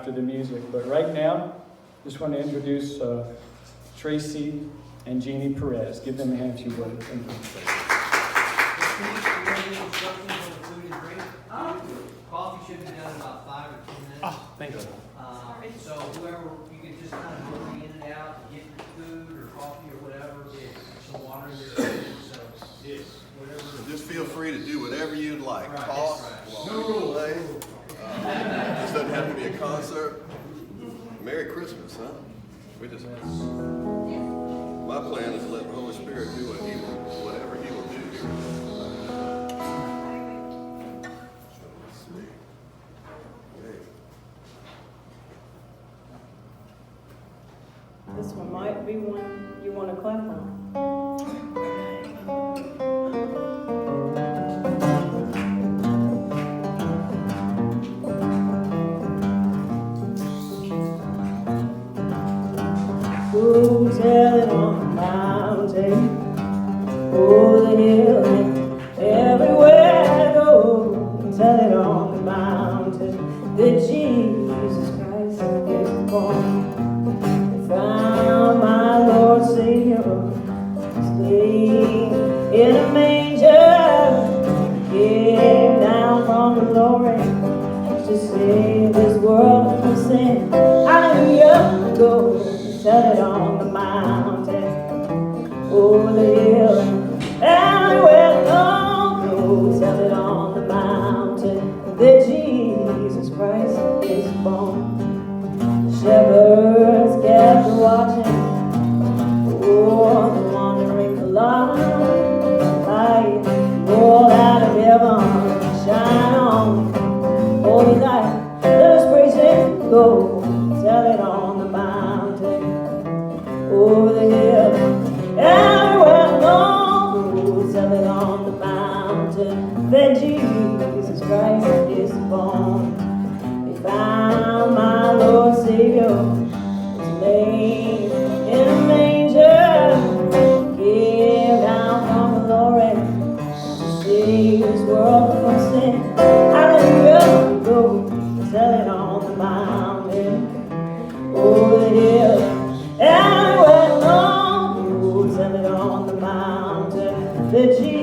after the music. But right now, just want to introduce Tracy and Jeannie Perez. Give them a hand if you would. Thank you. Coffee should be done in about 5 or 10 minutes. Oh, thank you. So whoever, you can just kind of go in and out and get your food or coffee or whatever, get some water in your food, so whatever. Just feel free to do whatever you'd like. Right, Talk that's right. while people play. This doesn't have to be a concert. Merry Christmas, huh? We just. My plan is to let the Holy Spirit do whatever He will do here. Let's see. Okay. This one might be one you want to clap on. Oh, tell it on the mountain, oh, the hill, everywhere I go. Tell it on the mountain that Jesus Christ is born. Found my Lord Savior, sleep in a manger, came down from the glory to save this world from sin. Hallelujah, go tell it on the mountain, over the hill, everywhere I go, tell it on the mountain that Jesus Christ is born. Shepherds kept watching, oh, the wandering light, roll out of heaven, shine on, holy light, let us praise Him, go, tell it on the mountain, over the hill, everywhere I go, tell it on the mountain, that Jesus Christ is born. They found my Lord Savior was laid in a manger, came down from glory to save this world from sin. Hallelujah, go tell it on the mountain, over the hill, everywhere I go, tell it on the mountain that Jesus